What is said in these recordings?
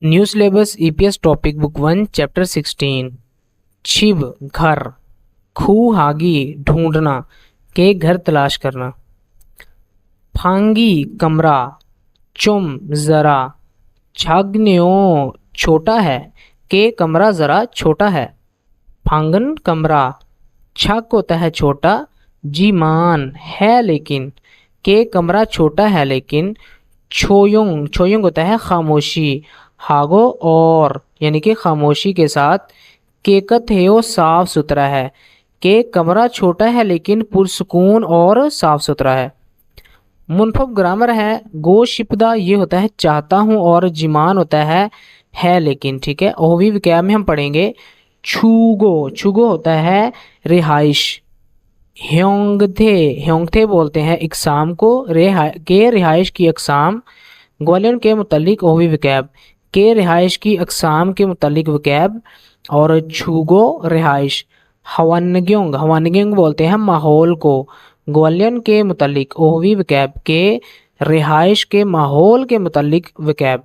New syllabus EPS topic book 1 chapter 16 छिब घर खू हागी ढूंढना के घर तलाश करना फांगी कमरा चुम जरा छाग्न्यो छोटा है के कमरा जरा छोटा है फांगन कमरा छक होता है छोटा जीमान है लेकिन के कमरा छोटा है लेकिन छोयुंग छोयुंग होता है खामोशी हागो और यानी कि खामोशी के साथ केकत है वो साफ सुथरा है के कमरा छोटा है लेकिन पुरसकून और साफ सुथरा है। मुनफब ग्रामर है गो शिपदा ये होता है चाहता हूँ और जिमान होता है लेकिन ठीक है। ओवी विकैब में हम पढ़ेंगे छूगो छूगो होता है रिहाइश ह्योंगथे बोलते हैं इकसाम को रिहाइश की अकसाम ग्वालियर के मुतल्लिक ओवी विकैब के रिहाइश की अकसाम के मुतल्लिक विकैब और छूगो रिहाइश हवानग्योंग हवानग्योंग बोलते हैं माहौल को ग्वालियर के मुतल्लिक ओवी विकैब के रिहाइश के माहौल के मुतल्लिक विकैब।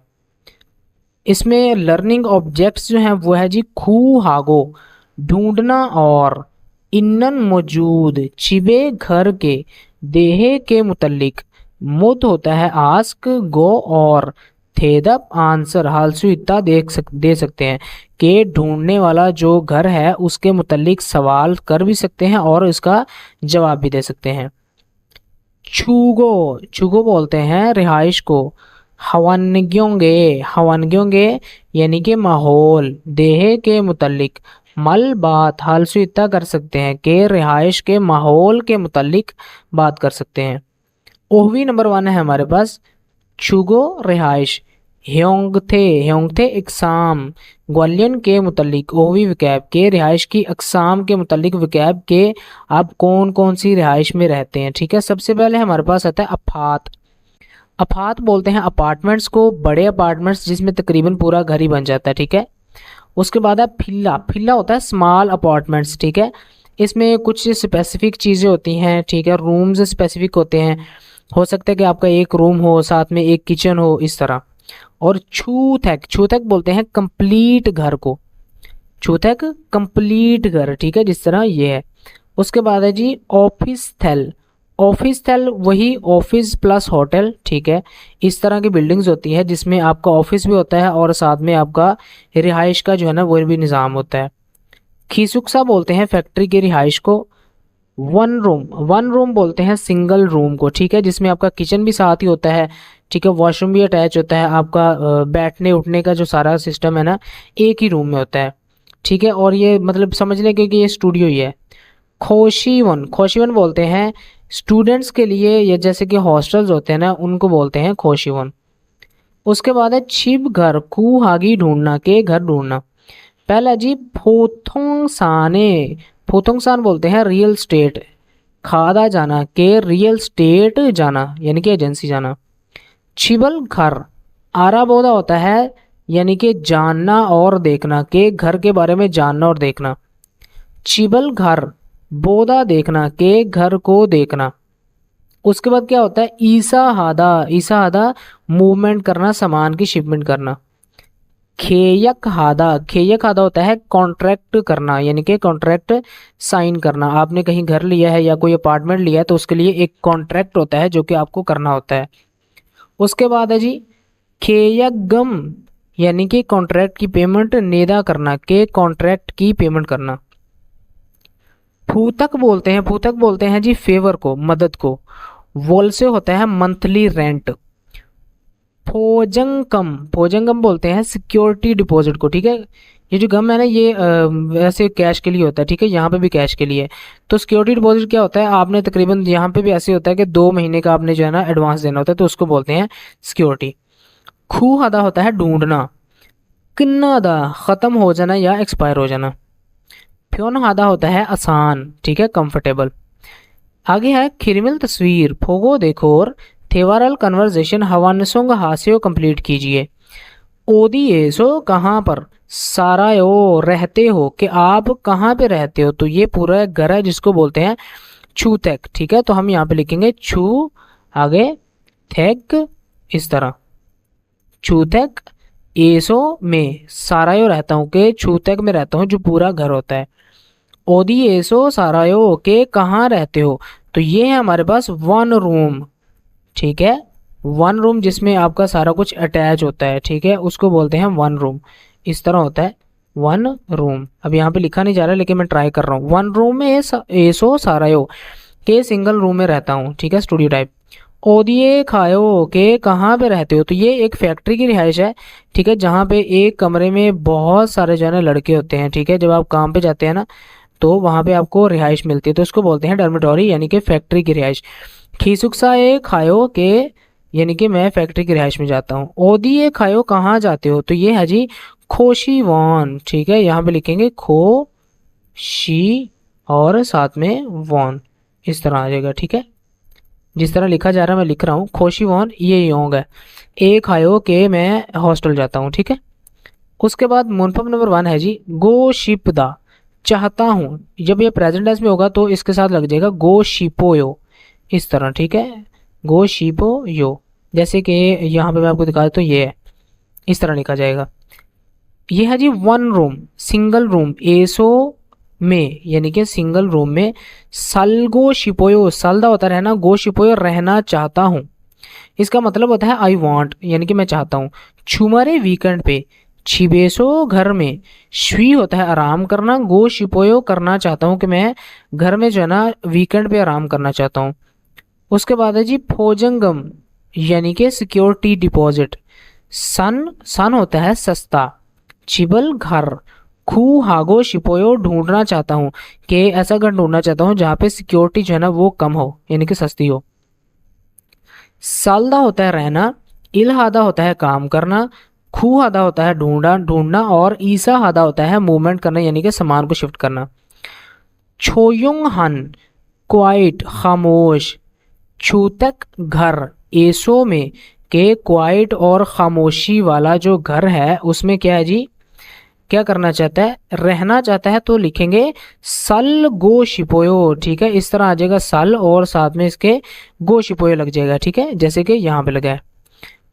इसमें लर्निंग ऑब्जेक्ट्स जो हैं वो है जी खू हागो ढूंढना और इन्नन मौजूद छिबे घर के देहे के मुतल्लिक मुद होता है आस्क गो और थेदप आंसर हालसु इतना दे सकते हैं कि ढूंढने वाला जो घर है उसके मुतल्लिक सवाल कर भी सकते हैं और इसका जवाब भी दे सकते हैं। छूगो छूगो बोलते हैं रिहाइश को हवानग्योंगे यानी कि माहौल देहे के मुतल्लिक मल बात हालसु इतना कर सकते हैं कि रिहाइश के माहौल के मुतल्लिक बात कर सकते हैं। ओहवी नंबर 1 है हमारे पास छुगो रिहाइश ह्योंगथे इकसाम ग्वालियर के मुतल्लिक ओहवी विकैब के रिहाइश की अकसाम के मुतल्लिक विकैब के आप कौन कौन सी रिहाइश में रहते हैं। ठीक है, सबसे पहले हमारे पास आता है अफात। अफात बोलते हैं अपार्टमेंट्स को, बड़े अपार्टमेंट्स जिसमें तकरीबन पूरा घर ही बन जाता है। ठीक है, उसके बाद है फिल्ला। फिल्ला होता है स्मॉल अपार्टमेंट्स। ठीक है, इसमें कुछ स्पेसिफिक चीज़ें होती हैं। ठीक है, रूम्स स्पेसिफिक होते हैं, हो सकता है कि आपका एक रूम हो साथ में एक किचन हो इस तरह। और छूथक बोलते हैं कंप्लीट घर को, छूथक कंप्लीट घर। ठीक है, जिस तरह ये है। उसके बाद है जी ऑफिस थैल। ऑफिस थैल वही ऑफिस प्लस होटल। ठीक है, इस तरह की बिल्डिंग्स होती है जिसमें आपका ऑफिस भी होता है और साथ में आपका रिहाइश का जो है ना वो भी निज़ाम होता है। खीसुक्सा बोलते हैं फैक्ट्री के रिहाइश को। वन रूम बोलते हैं सिंगल रूम को। ठीक है, जिसमें आपका किचन भी साथ ही होता है। ठीक है, वॉशरूम भी अटैच होता है, आपका बैठने उठने का जो सारा सिस्टम है ना एक ही रूम में होता है। ठीक है, और ये मतलब समझ लें कि ये स्टूडियो ही है। खोशीवन बोलते हैं स्टूडेंट्स के लिए, या जैसे कि हॉस्टल्स होते हैं ना उनको बोलते हैं खोशीवन। उसके बाद है छिप घर खू हागी ढूंढना के घर ढूंढना। पहला जी फोथोंगसान बोलते हैं रियल स्टेट खादा जाना के रियल स्टेट जाना यानी कि एजेंसी जाना। छिबल घर आरा बोधा होता है यानी कि जानना और देखना के घर के बारे में जानना और देखना। छिबल घर बोधा देखना के घर को देखना। उसके बाद क्या होता है ईसा हादा मूवमेंट करना, सामान की शिपमेंट करना। खेयक हादा होता है कॉन्ट्रैक्ट करना यानी कि कॉन्ट्रैक्ट साइन करना। आपने कहीं घर लिया है या कोई अपार्टमेंट लिया है तो उसके लिए एक कॉन्ट्रैक्ट होता है जो कि आपको करना होता है। उसके बाद है जी खेयगम यानी कि कॉन्ट्रैक्ट की पेमेंट नेदा करना के कॉन्ट्रैक्ट की पेमेंट करना। फूतक बोलते हैं जी फेवर को, मदद को। वोल से होता है मंथली रेंट। फोजंगम बोलते हैं सिक्योरिटी डिपॉजिट को। ठीक है, ये जो गम है ना ये वैसे कैश के लिए होता है। ठीक है, यहाँ पे भी कैश के लिए। तो सिक्योरिटी डिपॉजिट क्या होता है, आपने तकरीबन यहाँ पे भी ऐसे होता है कि 2 महीने का आपने जो है ना एडवांस देना होता है, तो उसको बोलते हैं सिक्योरिटी। खू हादा होता है ढूंढना। किन्ना दा ख़त्म हो जाना या एक्सपायर हो जाना। फ्योन हादा होता है आसान। ठीक है, कंफर्टेबल। आगे है खिरमिल तस्वीर फोगो देखो और थेवारल कन्वर्जेशन हवानसोंग हास्यो कंप्लीट कीजिए। ओदी एसो कहाँ पर, सारा ओ रहते हो कि आप कहाँ पे रहते हो, तो ये पूरा घर है जिसको बोलते हैं छूथेक। ठीक है, तो हम यहाँ पे लिखेंगे छू आगे थेक इस तरह छूथेक एसो में सारायो रहता हूँ, के छूतक में रहता हूँ, जो पूरा घर होता है। ओदी एसो सारायो के कहाँ रहते हो, तो ये है हमारे पास वन रूम। ठीक है, वन रूम जिसमें आपका सारा कुछ अटैच होता है, ठीक है, उसको बोलते हैं वन रूम। इस तरह होता है वन रूम। अब यहाँ पे लिखा नहीं जा रहा लेकिन मैं ट्राई कर रहा हूँ। वन रूम में एसो सारायो के सिंगल रूम में रहता हूँ, ठीक है, स्टूडियो टाइप। ओदिए खायो के कहाँ पे रहते हो, तो ये एक फैक्ट्री की रिहाइश है, ठीक है, जहाँ पे एक कमरे में बहुत सारे जो है ना लड़के होते हैं, ठीक है, जब आप काम पे जाते हैं ना तो वहाँ पे आपको रिहाइश मिलती है, तो उसको बोलते हैं डर्मेटोरी, यानी कि फैक्ट्री की रिहाइश। खीसुक्सा ए खायो के, यानी कि मैं फैक्ट्री की रिहाइश में जाता हूँ। ओदी ए खायो कहाँ जाते हो, तो ये है जी खोशी वॉन, ठीक है, यहाँ पे लिखेंगे खो शी और साथ में वॉन, इस तरह आ जाएगा, ठीक है। जिस तरह लिखा जा रहा है मैं लिख रहा हूँ, खोशी वॉन ये योंग है। ए खायो के मैं हॉस्टल जाता हूँ, ठीक है। उसके बाद मुनफम नंबर 1 है जी गो शिपदा, चाहता हूँ। जब ये प्रेजेंट टेंस में होगा तो इसके साथ लग जाएगा गो शिपोयो, इस तरह, ठीक है, गो शिपो यो। जैसे कि यहाँ पे मैं आपको दिखा देता हूँ, ये है, इस तरह लिखा जाएगा। ये है जी वन रूम, सिंगल रूम, एसो में, यानी कि सिंगल रूम में। सलगो शिपोयो, सलदा होता है रहना, गो शिपोयो रहना चाहता हूँ, इसका मतलब होता है आई वॉन्ट, यानी कि मैं चाहता हूँ। छुमारे वीकेंड पे, छिबेसो घर में, श्वी होता है आराम करना, गो शिपोयो करना चाहता हूँ, कि मैं घर में जो है ना वीकेंड पे आराम करना चाहता हूँ। उसके बाद है जी फोजंगम, यानी कि सिक्योरिटी डिपॉजिट। सन, सन होता है सस्ता। चिबल घर, खू हागो शिपोयो ढूंढना चाहता हूँ, कि ऐसा घर ढूंढना चाहता हूँ जहाँ पे सिक्योरिटी जो है ना वो कम हो, यानी कि सस्ती हो। सालदा होता है रहना, इलहादा होता है काम करना, खू हादा होता है ढूंढना ढूंढना, और ईसा हादा होता है मूवमेंट करना, यानी कि सामान को शिफ्ट करना। छोयुंग हन, क्वाइट खामोश। छूतक घर, एसो में के क्वाइट और खामोशी वाला जो घर है उसमें क्या है जी, क्या करना चाहता है, रहना चाहता है, तो लिखेंगे सल गो शिपोयो, ठीक है, इस तरह आ जाएगा सल और साथ में इसके गो शिपोयो लग जाएगा, ठीक है, जैसे कि यहाँ पे लगा है।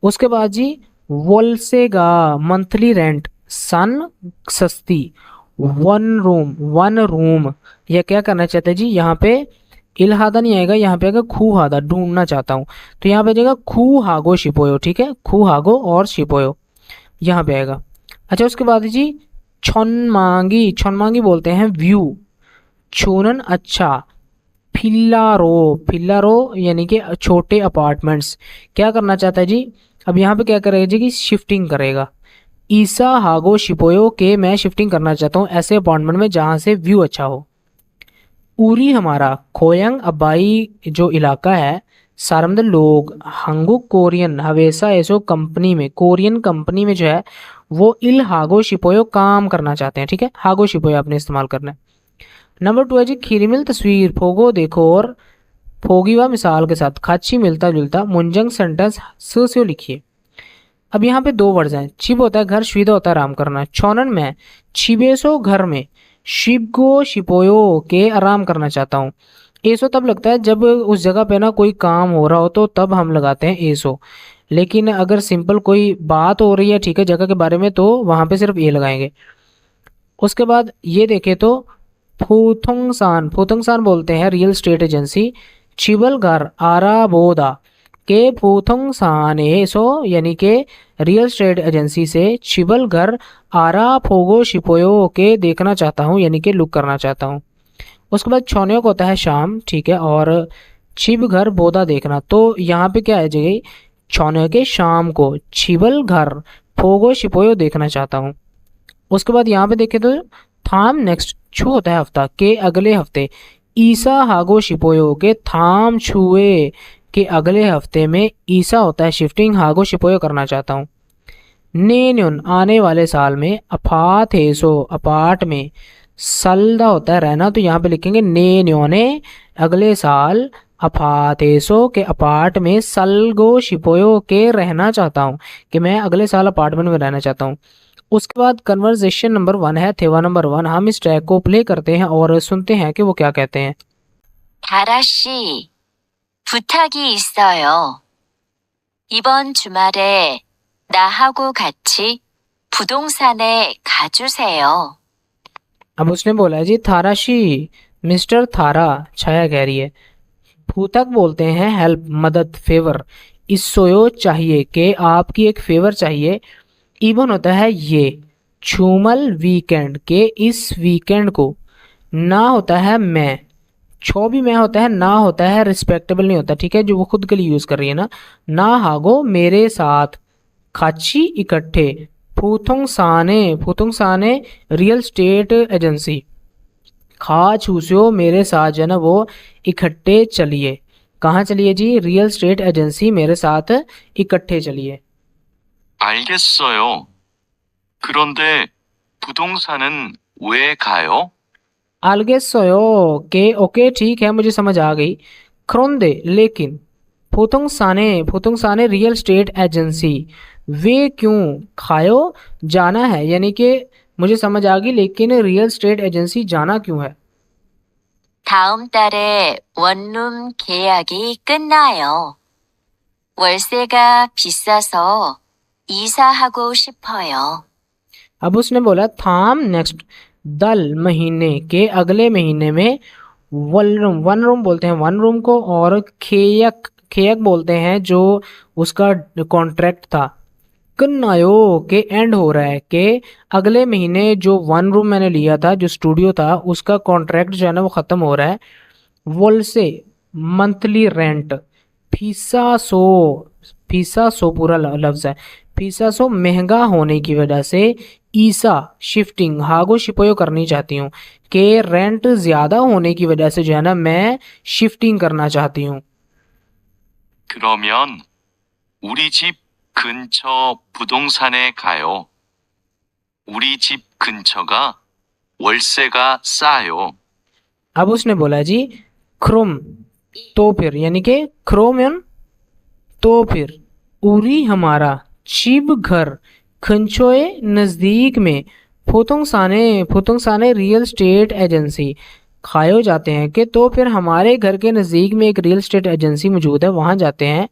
उसके बाद जी वोल्सेगा, मंथली रेंट। सन, सस्ती। वन रूम, वन रूम, यह क्या करना चाहता है जी, यहाँ पे इलहादा नहीं आएगा, यहाँ पे आएगा खू हादा, ढूंढना चाहता हूँ, तो यहाँ पे आ जाएगा खू हागो शिपोयो, ठीक है, खू हागो और शिपोयो यहाँ पे आएगा। अच्छा, उसके बाद जी छनमांगी, छनमांगी बोलते हैं व्यू। छूनन अच्छा। फिल्लारो, फिल्लारो यानी कि छोटे अपार्टमेंट्स। क्या करना चाहता है जी, अब यहाँ पे क्या करेगा जी कि शिफ्टिंग करेगा। ईसा हागो शिपोयो के मैं शिफ्टिंग करना चाहता हूँ ऐसे अपार्टमेंट में जहाँ से व्यू अच्छा हो। उरी हमारा खोयंग अबाई जो इलाका है, सारे लोग हंगुक कोरियन हवेसा ऐसो कंपनी में, कोरियन कंपनी में जो है वो इल हागो शिपोयो काम करना चाहते हैं, ठीक है, हागो शिपोयो आपने इस्तेमाल करना है। नंबर 2 है जी खिरिमिल तस्वीर फोगो देखो और फोगीवा मिसाल के साथ खाची मिलता जुलता मुंजंग सेंटेंस से लिखिए। अब यहाँ पे दो वर्ड्स हैं, छिप होता है घर, श्विदा होता है आराम करना। छोनन में छिबेसो घर में, शिबगो शिपोयो के आराम करना चाहता हूँ। एसो तब लगता है जब उस जगह पे ना कोई काम हो रहा हो, तो तब हम लगाते हैं एसो। लेकिन अगर सिंपल कोई बात हो रही है, ठीक है, जगह के बारे में, तो वहां पे सिर्फ ये लगाएंगे। उसके बाद ये देखें तो फूथुंगसान, फूथुंगसान बोलते हैं रियल स्टेट एजेंसी। चिबलगर आराबोदा के फूथुंगसान सो, यानी के रियल स्टेट एजेंसी से चिबलगर आरा फोगो शिपोयो के देखना चाहता हूँ, यानी कि लुक करना चाहता हूँ। उसके बाद छोन्योक होता है शाम, ठीक है, और छिब घर बोदा देखना, तो यहाँ पे क्या आ जाएगी, छोन्यों के शाम को छिबल घर फोगो शिपोयो देखना चाहता हूँ। उसके बाद यहाँ पे देखें तो थाम नेक्स्ट, छू होता है हफ्ता, के अगले हफ्ते। ईसा हागो शिपोयो के थाम छुए के अगले हफ्ते में, ईसा होता है शिफ्टिंग, हागो शिपोयो करना चाहता हूँ। नेन्युन आने वाले साल में, अफात हेसो अपार्ट में, सलदा होता है रहना, तो यहाँ पे लिखेंगे नेन्योने अगले साल, अफात हेसो के अपार्ट में, सलगो शिपोयो के रहना चाहता हूँ, कि मैं अगले साल अपार्टमेंट में रहना चाहता हूँ। उसके बाद कन्वर्सेशन नंबर 1 है, थेवा नंबर 1। हम इस ट्रैक को प्ले करते हैं और सुनते हैं कि वो क्या कहते हैं। 다라 씨, 부탁이 있어요. 이번 주말에 나하고 같이 부동산에 가주세요. अब उसने बोला है जी थाराशी, मिस्टर थारा, छाया कह रही है। फूतक बोलते हैं हेल्प, मदद, फेवर। इसोयो चाहिए, के आपकी एक फेवर चाहिए। इवन होता है ये। छूमल वीकेंड, के इस वीकेंड को। ना होता है मैं, छो भी मैं होता है, ना होता है रिस्पेक्टेबल नहीं होता, ठीक है, जो वो खुद के लिए यूज कर रही है ना। ना हागो मेरे साथ, खाची इकट्ठे। फूथुंग साने रियल स्टेट एजेंसी। खा छूसियो मेरे साथ जो है ना वो इकट्ठे चलिए। कहाँ चलिए जी? रियल स्टेट एजेंसी मेरे साथ इकट्ठे चलिए। 알겠어요. 그런데 부동산은 왜 가요? अलगेसोयो, के ओके ठीक है मुझे समझ आ गई। क्रोंदे लेकिन, फुतुंग साने रियल स्टेट एजेंसी, वे क्यों, खायो जाना है, यानी कि मुझे समझ आ गई, लेकिन रियल स्टेट एजेंसी जाना क्यों है? 다음 달에 원룸 계약이 끝나요. 월세가 비싸서 이사하고 싶어요. अब उसने बोला थाम नेक्स्ट, दल महीने के अगले महीने में, वन रूम बोलते हैं वन रूम को, और खेयक खेयक बोलते हैं जो उसका कॉन्ट्रैक्ट था। कन्नायो के एंड हो रहा है, के अगले महीने जो वन रूम मैंने लिया था, जो स्टूडियो था, उसका कॉन्ट्रैक्ट जो है ना वो ख़त्म हो रहा है। वोल से मंथली रेंट। फीसा सो पूरा लफ्ज़ है। फीसा सो महंगा होने की वजह से, ईसा शिफ्टिंग हागो शिपोयो करनी चाहती हूँ, के रेंट ज़्यादा होने की वजह से जो है ना मैं शिफ्टिंग करना चाहती हूँ। 그러면 우리 집 근처 부동산에 가요. 우리 집 근처가 월세가 싸요. अब उसने बोला जी क्रोम, तो फिर, यानी कि क्रोमन, तो फिर, उरी हमारा, चिब घर, खंचोए नज़दीक में, फुतुंग साने रियल स्टेट एजेंसी, खायो जाते हैं कि, तो फिर हमारे घर के नज़दीक में एक रियल स्टेट एजेंसी मौजूद है, वहाँ जाते हैं।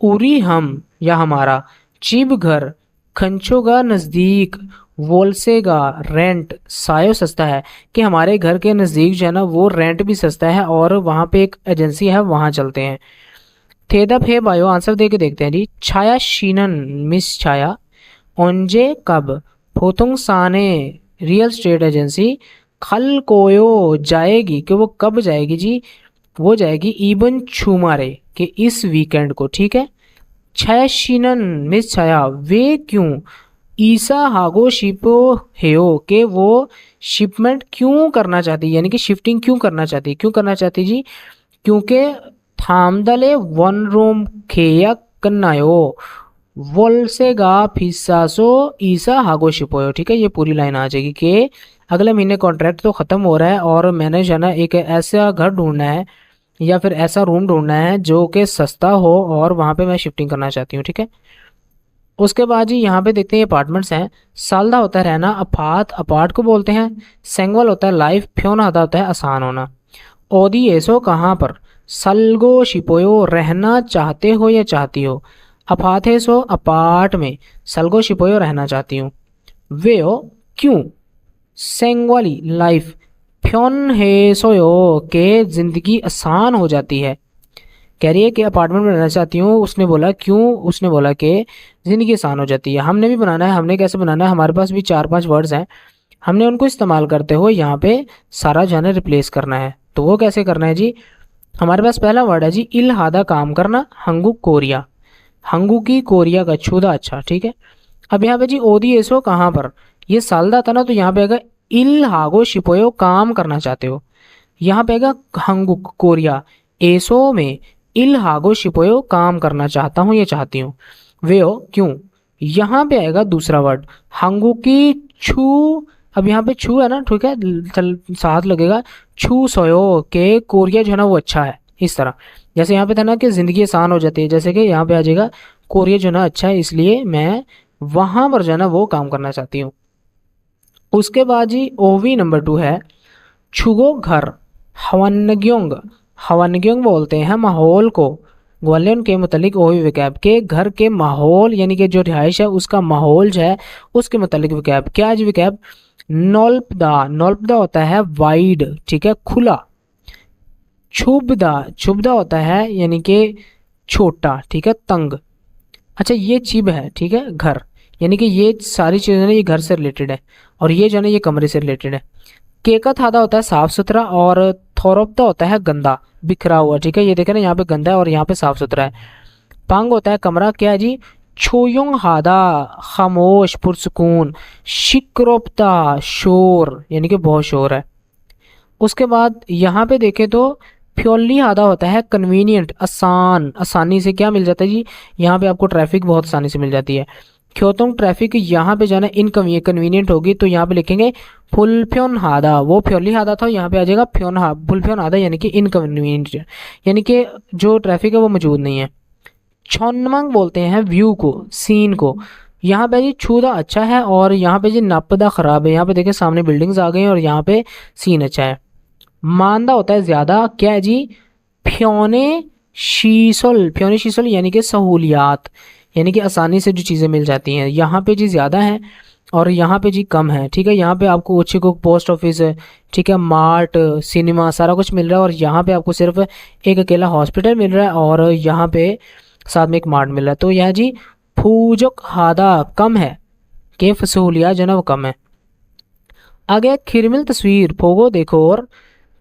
उरी हम या हमारा, चिब घर, खंचोगा नज़दीक, वोलसेगा रेंट, सायो सस्ता है, कि हमारे घर के नज़दीक जो है ना वो रेंट भी सस्ता है और वहाँ पे एक एजेंसी है, वहाँ चलते हैं। थेदा फे बायो, आंसर दे के देखते हैं जी। छाया शीनन, मिस छाया, ओंजे कब, फोतुंग साने रियल स्टेट एजेंसी, खल कोयो जाएगी, कि वो कब जाएगी जी? वो जाएगी इबन छुमारे, कि इस वीकेंड को, ठीक है। छाया शीनन, मिस छाया, वे क्यों, ईसा हागो शिपो हेयो, के वो शिपमेंट क्यों करना चाहती, यानी कि शिफ्टिंग क्यों करना चाहती, क्यों करना चाहती जी? क्योंकि थामदले वन रूम खेया कन्नायो, वोल्सेगा फिसासो ईसा हागो शिपोयो, ठीक है। ये पूरी लाइन आ जाएगी कि अगले महीने कॉन्ट्रैक्ट तो ख़त्म हो रहा है और मैंने जो है ना एक ऐसा घर ढूंढना है या फिर ऐसा रूम ढूंढना है जो कि सस्ता हो और वहाँ पे मैं शिफ्टिंग करना चाहती हूँ, ठीक है। उसके बाद जी यहाँ पे देखते हैं अपार्टमेंट्स हैं। सालदा होता है रहना, अपात अपार्ट को बोलते हैं। सेंगवल होता है लाइफ, फ्योना होता है आसान होना। ओदी एसो कहाँ पर, सलगो शिपोयो रहना चाहते हो या चाहती हो। अपाथे सो अपार्ट में, सलगो शिपोयो रहना चाहती हूँ। वेओ क्यों, सेंगवाली लाइफ, फ्योन है सोयो के ज़िंदगी आसान हो जाती है। कह रही है कि अपार्टमेंट में रहना चाहती हूँ, उसने बोला क्यों, उसने बोला कि ज़िंदगी आसान हो जाती है। हमने भी बनाना है, हमने कैसे बनाना है, हमारे पास भी 4-5 वर्ड्स हैं, हमने उनको इस्तेमाल करते हुए यहाँ पे सारा जो है रिप्लेस करना है। तो वो कैसे करना है जी? हमारे पास पहला वर्ड है जी इल हादा, काम करना, हंगू कोरिया, हंगू की कोरिया का छुदा, अच्छा ठीक है। अब यहाँ पे जी ओदी एसो कहाँ पर, ये सालदा था ना, तो यहाँ पे आएगा इल हागो शिपोयो, काम करना चाहते हो। यहाँ पे आएगा हंगू कोरिया, एसो में इल हागो शिपोयो, काम करना चाहता हूँ या चाहती हूँ। वेओ क्यों, यहाँ पे आएगा दूसरा वर्ड हंगू की छू। अब यहाँ पे छू है ना, ठीक है, साथ लगेगा छू सोयो, के कोरिया जो है ना वो अच्छा है। इस तरह जैसे यहाँ पे था ना कि ज़िंदगी आसान हो जाती है, जैसे कि यहाँ पे आ जाएगा कोरिया जो है ना अच्छा है, इसलिए मैं वहाँ पर जो है ना वो काम करना चाहती हूँ। उसके बाद जी ओवी नंबर 2 है छुगो घर, हवनग्योंग, हवनग्योंग बोलते हैं माहौल को। ग्वालियन के मुतालिक ओही विकैब के घर के माहौल यानी कि जो रिहाइश है उसका माहौल जो है उसके मुतालिक विकैब क्या है जी विकैब नोल्पदा नोल्पदा होता है वाइड ठीक है खुला छुबदा छुबदा होता है यानी कि छोटा ठीक है तंग अच्छा ये चिब है ठीक है घर यानी कि ये सारी चीज़ें ना ये घर से रिलेटेड है और ये जो है ना ये कमरे से रिलेटेड है केका थादा होता है साफ सुथरा और थोरोप्ता होता है गंदा बिखरा हुआ ठीक है ये देखे ना यहाँ पे गंदा है और यहाँ पे साफ सुथरा है पांग होता है कमरा क्या है जी छोयुंग हादा खामोश पुरसुकून शिक्रोप्ता शोर यानी कि बहुत शोर है उसके बाद यहाँ पे देखें तो प्योरली आधा होता है कन्वीनियंट आसान आसानी से क्या मिल जाता है जी यहाँ पे आपको ट्रैफिक बहुत आसानी से मिल जाती है क्योतोंग ट्रैफिक यहाँ पे जाना इनकन्वीनियंट होगी तो यहाँ पे लिखेंगे फुलफ्योन हादा वो प्योरली हादा था यहाँ पे आ जाएगा फुलफ्योन हादा यानी कि इनकन्वीनियंट यानी कि जो ट्रैफिक है वो मौजूद नहीं है छोनमंग बोलते हैं व्यू को सीन को यहाँ पे जी छूदा अच्छा है और यहाँ पे जी नापदा खराब है यहाँ पे देखिए सामने बिल्डिंग्स आ गई हैं और यहाँ पे सीन अच्छा है मांदा होता है ज्यादा क्या है जी फ्योने शीसल यानी कि सहूलियात यानी कि आसानी से जो चीज़ें मिल जाती हैं यहाँ पे जी ज़्यादा है और यहाँ पे जी कम है ठीक है यहाँ पे आपको अच्छी को पोस्ट ऑफिस है ठीक है मार्ट सिनेमा सारा कुछ मिल रहा है और यहाँ पे आपको सिर्फ एक अकेला हॉस्पिटल मिल रहा है और यहाँ पे साथ में एक मार्ट मिल रहा है तो यह जी फूजक हादा कम है के सहूलियात जो है ना वो कम है आगे खिरमिल तस्वीर फोगो देखो और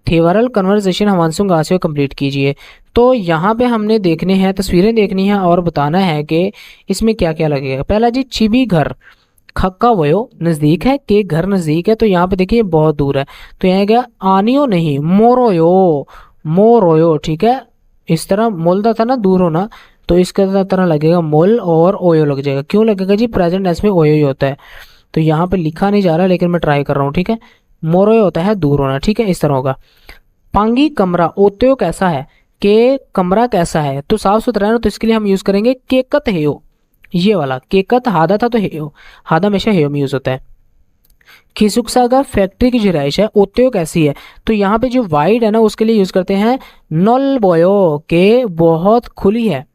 थेवरल कन्वर्सेशन हमांसुंग आसियो कंप्लीट कीजिए तो यहाँ पे हमने देखने हैं तस्वीरें देखनी है और बताना है कि इसमें क्या क्या लगेगा पहला जी चिबी घर खक्का वयो नज़दीक है के घर नज़दीक है तो यहाँ पे देखिए बहुत दूर है तो यहाँ गया आनियो नहीं मोरोयो मोरोयो ठीक है इस तरह मोलदा था ना दूर होना तो इसका तरह लगेगा मोल और ओयो लग जाएगा क्यों लगेगा जी प्रेजेंट टेंस में ओयो ही होता है तो यहाँ पे लिखा नहीं जा रहा लेकिन मैं ट्राई कर रहा हूँ ठीक है मोरोयो होता है दूर होना ठीक है इस तरह होगा पांगी कमरा ओत्यो कैसा है के कमरा कैसा है तो साफ सुथरा है ना तो इसके लिए हम यूज करेंगे केकत हेयो ये वाला केकत हादा था तो हेयो हादा हमेशा हेयो में यूज होता है खिसुक्सा का फैक्ट्री की जो रिहाइश है ओत्यो कैसी है तो यहाँ पे जो वाइड है ना उसके लिए यूज करते हैं नल बोयो के बहुत खुली है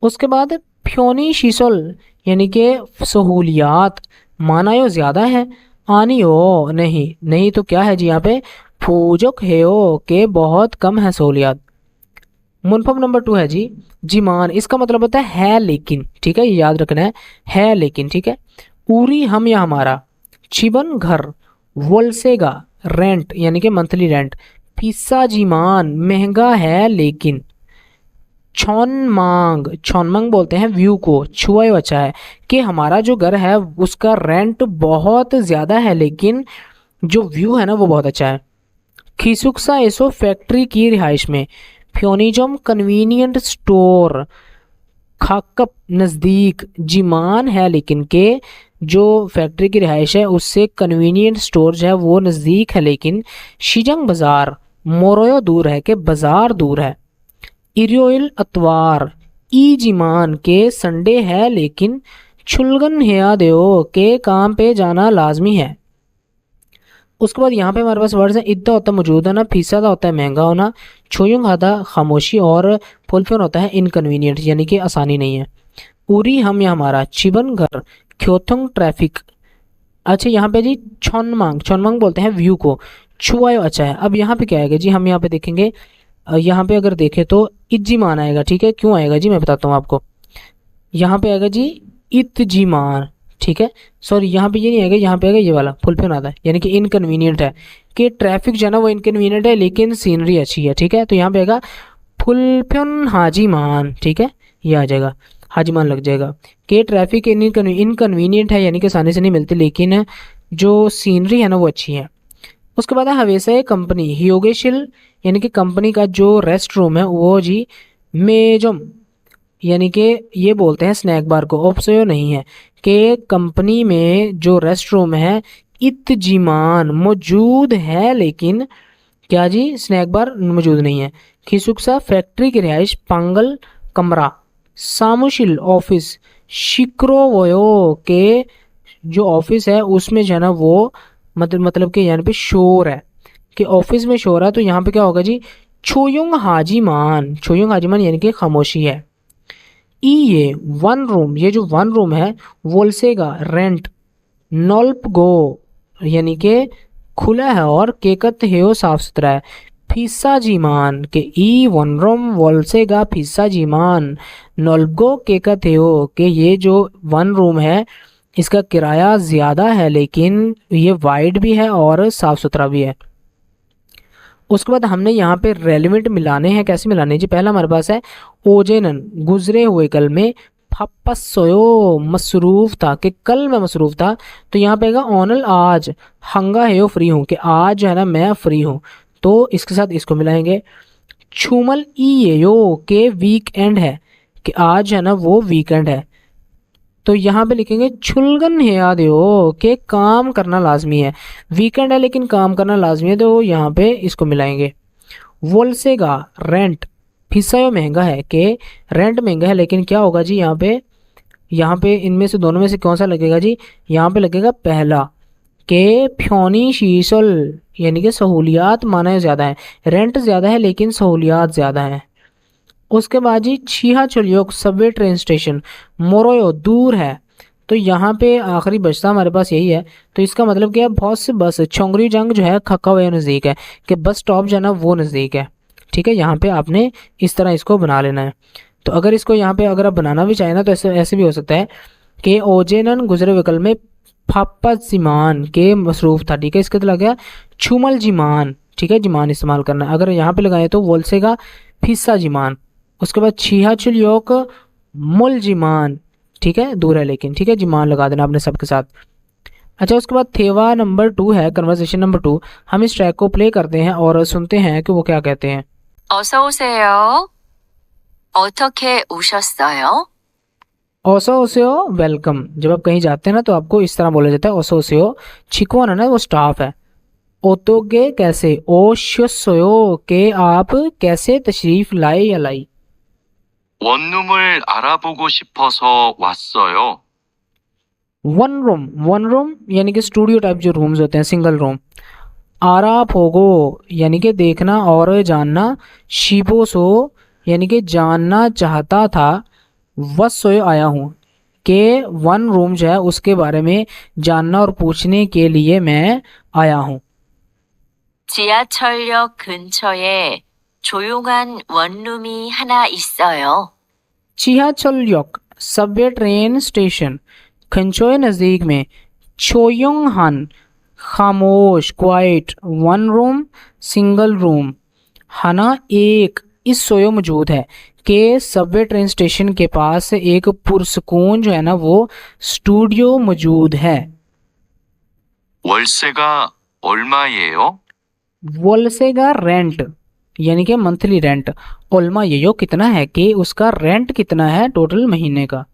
उसके बाद फ्योनी शीसल यानी कि सहूलियात मानायो ज्यादा है आनियो नहीं नहीं तो क्या है जी यहाँ पे फूजक हेयो के बहुत कम है सहूलियात मुनफम नंबर 2 है जी जिमान इसका मतलब होता है लेकिन ठीक है ये याद रखना है लेकिन ठीक है उरी हम या हमारा चिबन घर वोल्सेगा रेंट यानी कि मंथली रेंट पिस्सा जिमान महंगा है लेकिन छौनमांग बोलते हैं व्यू को छुआ अच्छा है कि हमारा जो घर है उसका रेंट बहुत ज़्यादा है लेकिन जो व्यू है ना वो बहुत अच्छा है खिसुक्सा एसो फैक्ट्री की रिहाइश में फ्योनिजम कन्वीनियंट स्टोर खाकप नज़दीक जिमान है लेकिन के जो फैक्ट्री की रिहाइश है उससे कन्वीनियंट स्टोर जो है वो नज़दीक है लेकिन शिजंग बाज़ार मोरोयो दूर है कि बाज़ार दूर है इरियोइल अतवार ई जिमान के संडे है लेकिन छुलगन हेया देओ के काम पे जाना लाजमी है उसके बाद यहाँ पे हमारे पास वर्ड्स हैं इद्दा होता है मौजूद होना फीसदा होता है महंगा होना छोयुंग हादा खामोशी और फुलफियन होता है इनकन्वीनियंट यानी कि आसानी नहीं है उरी हम या हमारा चिबन घर ख्योथुंग ट्रैफिक अच्छा यहाँ पे जी छोनमांग बोलते हैं व्यू को छुआयो अच्छा है अब यहाँ पे क्या आएगा जी हम यहाँ पे देखेंगे यहाँ पे अगर देखें तो इज्जीमान आएगा ठीक है क्यों आएगा जी मैं बताता हूँ आपको यहाँ पे आएगा जी इतजीमान ठीक है सॉरी यहाँ पे ये नहीं आएगा यहाँ पे आएगा ये वाला फुलफिल आता है यानी कि इनकन्वीनियंट है कि ट्रैफिक जो है ना वो इनकन्वीनियंट है लेकिन सीनरी अच्छी है ठीक है तो यहाँ पे आएगा फुलफिन हाजीमान ठीक है ये आ जाएगा हाजीमान लग जाएगा कि ट्रैफिक इनकन्वीनियंट है यानी कि आसानी से नहीं मिलती लेकिन जो सीनरी है ना वो अच्छी है उसके बाद है हवेसा कंपनी हियोगेशिल यानी कि कंपनी का जो रेस्ट रूम है वो जी मेजम यानी कि ये बोलते हैं स्नैक बार को ऑप्सयो नहीं है कि कंपनी में जो रेस्ट रूम है इतजीमान मौजूद है लेकिन क्या जी स्नैक बार मौजूद नहीं है खिसुक्सा फैक्ट्री की रिहाइश पांगल कमरा सामुशिल ऑफिस शिक्रोवयो के जो ऑफिस है उसमें जो है ना वो मतलब कि यहाँ पे शोर है कि ऑफिस में शोर है तो यहाँ पे क्या होगा जी छोयुंग हाजीमान यानी कि खामोशी है। ई ये वन रूम, ये जो वन रूम है, वोल्सेगा रेंट, नॉल्प गो यानी कि खुला है और केकत हेयो साफ सुथरा है। फीसा जीमान के E one room वोल्सेगा फीसा Zeeman नॉल्पगो Kekat हेयो के ये जो वन रूम है इसका किराया ज़्यादा है लेकिन ये वाइड भी है और साफ़ सुथरा भी है। उसके बाद हमने यहाँ पे रेलिवेंट मिलाने हैं। कैसे मिलाने हैं जी? पहला हमारे पास है ओजेनन, गुजरे हुए कल में, फपसोयो मसरूफ था, कि कल मैं मसरूफ था। तो यहाँ पे आएगा ओनल आज, हंगा है यो फ्री हूँ, कि आज जो है ना मैं फ्री हूँ, तो इसके साथ इसको मिलाएंगे। छूमल ई ये यो के वीक एंड है, कि आज है ना वो वीकेंड है। तो यहाँ पे लिखेंगे छुलगन है याद हो के काम करना लाजमी है, वीकेंड है लेकिन काम करना लाजमी है, तो यहाँ पे इसको मिलाएंगे। वोल्सेगा रेंट, फिसायो महंगा है, के रेंट महंगा है लेकिन क्या होगा जी यहाँ पे इनमें से दोनों में से कौन सा लगेगा जी? यहाँ पे लगेगा पहला, के फ्योनी शीसल यानी कि सहूलियात माना ज़्यादा है, रेंट ज़्यादा है लेकिन सहूलियात ज़्यादा है। उसके बाद जी छिहा चुलियोक सबवे ट्रेन स्टेशन, मोरोयो दूर है, तो यहाँ पे आखिरी बचता हमारे पास यही है। तो इसका मतलब क्या है? बहुत से बस छोंगरी जंग जो है खक्का हुआ नज़दीक है, कि बस स्टॉप जो है ना वो नज़दीक है। ठीक है, यहाँ पे आपने इस तरह इसको बना लेना है। तो अगर इसको यहाँ पे अगर आप बनाना भी चाहें ना तो ऐसे ऐसे भी हो सकता है कि ओजेनन गुजरे विकल्प में फापा जिमान के मसरूफ था। ठीक है, इसका तो लग गया छुमल जिमान। ठीक है, जिमान इस्तेमाल करना। अगर यहाँ पे लगाए तो वोल्सेगा फिस्सा जिमान। उसके बाद छिहा चुलियोक मुल जिमान, ठीक है दूर है लेकिन, ठीक है जिमान लगा देना आपने सबके साथ। अच्छा, उसके बाद थेवा नंबर 2 है, कन्वर्सेशन नंबर 2। हम इस ट्रैक को प्ले करते हैं और सुनते हैं कि वो क्या कहते हैं। 어서 오세요. 어떻게 오셨어요? ओसो ओसेओ वेलकम। जब आप कहीं जाते हैं ना तो आपको इस तरह बोला जाता है ओसो ओसेओ। छिकवान है ना वो स्टाफ है। ओतोगे कैसे, ओशोसोयो के आप कैसे तशरीफ लाए या लाई। 원룸을 알아보고 싶어서 왔어요. वन रूम यानी कि स्टूडियो टाइप जो रूम्स होते हैं, सिंगल रूम। आरा फोगो यानी कि देखना और जानना। शिपोसो यानी कि जानना चाहता था। वसोयो आया हूँ, के वन रूम जो है उसके बारे में जानना और पूछने के लिए मैं आया हूँ। 지하철역 근처에 조용한 원룸이 하나 있어요. चिहाचोलयोक सबवे ट्रेन स्टेशन, खंचोए नज़दीक में। छोयोंगहान खामोश quite, one room single room. हना एक, इस सोयो मौजूद है, के सबवे ट्रेन स्टेशन के पास एक पुरसकून जो है ना वो स्टूडियो मौजूद है। 월세가 얼마예요? वोल्सेगा रेंट यानी कि मंथली रेंट। ओल्मा येयो कितना है, कि उसका रेंट कितना है टोटल महीने का।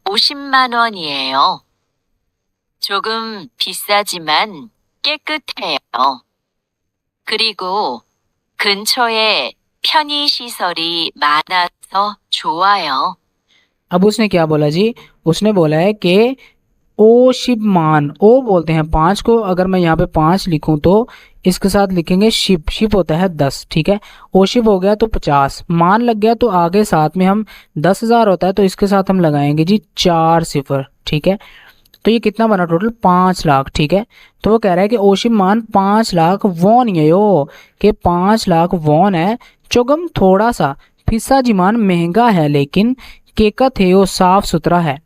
50만 원이에요. 조금 비싸지만 깨끗해요. 그리고 근처에 편의시설이 많아서 좋아요. अब उसने क्या बोला जी? उसने बोला है कि ओ शिपमान, ओ बोलते हैं 5 को। अगर मैं यहाँ पे 5 लिखूं तो इसके साथ लिखेंगे शिप, शिप होता है 10। ठीक है, ओ शिप हो गया तो 50, मान लग गया तो आगे साथ में हम 10,000 होता है तो इसके साथ हम लगाएंगे जी 4 सिफर। ठीक है, तो ये कितना बना टोटल? 5 लाख। ठीक है, तो वो कह रहा है कि ओशिप मान 5 लाख वॉन ये हो, कि 5 लाख वॉन है। चुगम थोड़ा सा, फिसा जिमान महंगा है लेकिन केका थे वो साफ सुथरा है,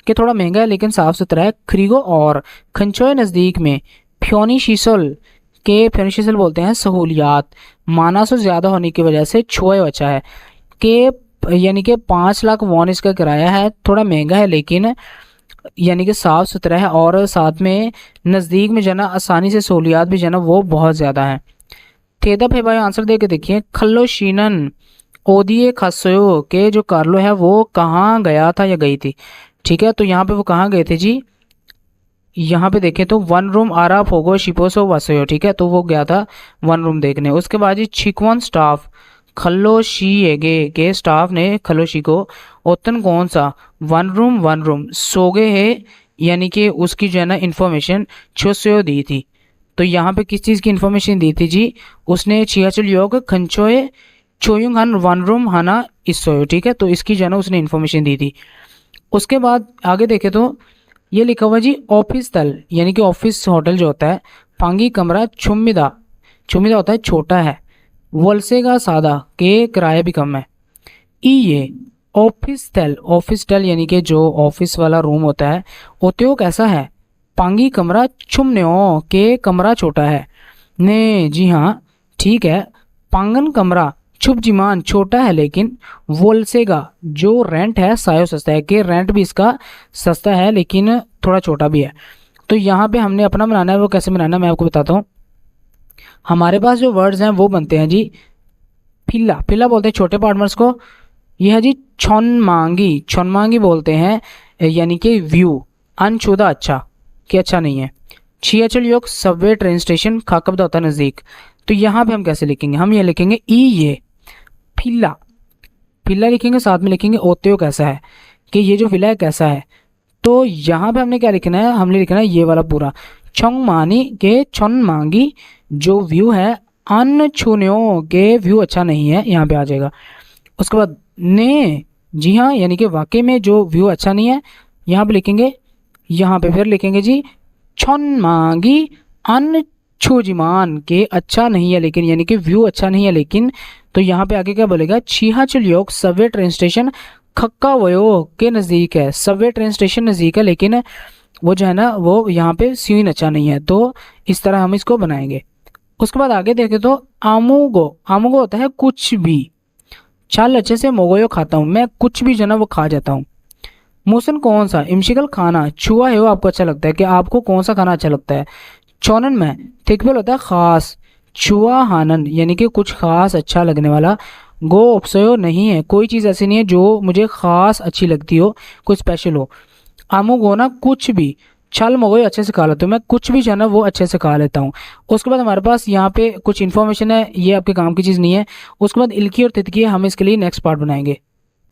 कि थोड़ा महंगा है लेकिन साफ सुथरा है। खरीगो और खंचोए नज़दीक में। फ्योनी शीसल, के फ्योनी शीसल बोलते हैं सहूलियात, माना सो ज़्यादा होने की वजह से छोए बचा है, कि यानी कि 5 लाख वॉन इसका किराया है, थोड़ा महंगा है लेकिन यानी कि साफ़ सुथरा है, और साथ में नज़दीक में जना आसानी से सहूलियात भी जना वो बहुत ज़्यादा है। थेदप है भाई, आंसर दे के देखिए। खल्लो शीनन ओदिए खसोयो, के जो कार्लो है वो कहाँ गया था या गई थी। ठीक है, तो यहाँ पे वो कहाँ गए थे जी? यहाँ पे देखें तो वन रूम आरा फोगो शिपोसो वसोयो। ठीक है, तो वो गया था वन रूम देखने। उसके बाद जी छिकवन स्टाफ खल्लोशी के स्टाफ ने खल्लोशी को ओतन कौन सा वन रूम सोगे है, यानी कि उसकी जो है ना इन्फॉर्मेशन छोसो दी थी। तो यहाँ पे किस चीज़ की इन्फॉर्मेशन दी थी जी, उसने छियाचल योग खंचोए चोयुंग हन वन रूम हाना इसोयो, ठीक है, तो इसकी जो है ना उसने इन्फॉर्मेशन दी थी। उसके बाद आगे देखे तो ये लिखा हुआ जी ऑफिस तल, यानी कि ऑफिस होटल जो होता है, पांगी कमरा छुम्मिदा, छुम्मिदा होता है छोटा है, वलसेगा सादा के किराया भी कम है। ये ऑफिस तल यानी कि जो ऑफिस वाला रूम होता है, ओत्यो कैसा है, पांगी कमरा छुमन्यो के कमरा छोटा है, ने जी हाँ ठीक है, पांगन कमरा छुप जिमान छोटा है लेकिन वोलसेगा जो रेंट है सायो सस्ता है, कि रेंट भी इसका सस्ता है लेकिन थोड़ा छोटा भी है। तो यहाँ पे हमने अपना बनाना है, वो कैसे बनाना है मैं आपको बताता हूँ। हमारे पास जो वर्ड्स हैं वो बनते हैं जी, फिल्ला, फिल्ला बोलते हैं छोटे पार्टनर्स को, ये है जी छौनमांगी, छौनमांगी बोलते हैं यानी कि व्यू, अनछुदा अच्छा कि अच्छा नहीं है। छियाचल योग सबवे ट्रेन स्टेशन खाकबदा होता है नज़दीक, तो यहाँ पे हम कैसे लिखेंगे, हम ये लिखेंगे ये फिल्ला, फिल्ला लिखेंगे, साथ में लिखेंगे ओत्यो कैसा है, कि ये जो फिल्ला है कैसा है। तो यहाँ पे हमने क्या लिखना है, हमने लिखना है ये वाला पूरा, छोंग मानी के छौन मांगी जो व्यू है, अन छुन्यो के व्यू अच्छा नहीं है, यहाँ पे आ जाएगा। उसके बाद ने जी हाँ यानी कि वाकई में जो व्यू अच्छा नहीं है, यहाँ पे लिखेंगे, यहाँ पे फिर लिखेंगे जी छौन मांगी अन छुजिमान के अच्छा नहीं है लेकिन, यानी कि व्यू अच्छा नहीं है लेकिन। तो यहाँ पे आगे क्या बोलेगा, छिहाचल योग सबवे ट्रेन स्टेशन खक्का वयो के नज़दीक है, सबवे ट्रेन स्टेशन नज़दीक है लेकिन वो जो है ना वो यहाँ पे सीन अच्छा नहीं है, तो इस तरह हम इसको बनाएंगे। उसके बाद आगे देखें तो आमुगो, आमुगो होता है कुछ भी, चाल अच्छे से मोगोयो खाता हूँ, मैं कुछ भी जो है ना वो खा जाता हूँ। मोसन कौन सा, इमशिकल खाना, छुआ है वो आपको अच्छा लगता है, कि आपको कौन सा खाना अच्छा लगता है। चौनन में थिकबल होता है खास, छुआ हानन यानी कि कुछ खास अच्छा लगने वाला। गो उपसयो नहीं है, कोई चीज़ ऐसी नहीं है जो मुझे खास अच्छी लगती हो, कोई स्पेशल हो। आमू गो ना कुछ भी, छल मगोई अच्छे से खा लेता हूँ, मैं कुछ भी जो है ना वो अच्छे से खा लेता हूँ। उसके बाद हमारे पास यहाँ पे कुछ इन्फॉर्मेशन है, ये आपके काम की चीज़ नहीं है। उसके बाद इल्की और तितकी हम इसके लिए नेक्स्ट पार्ट बनाएंगे।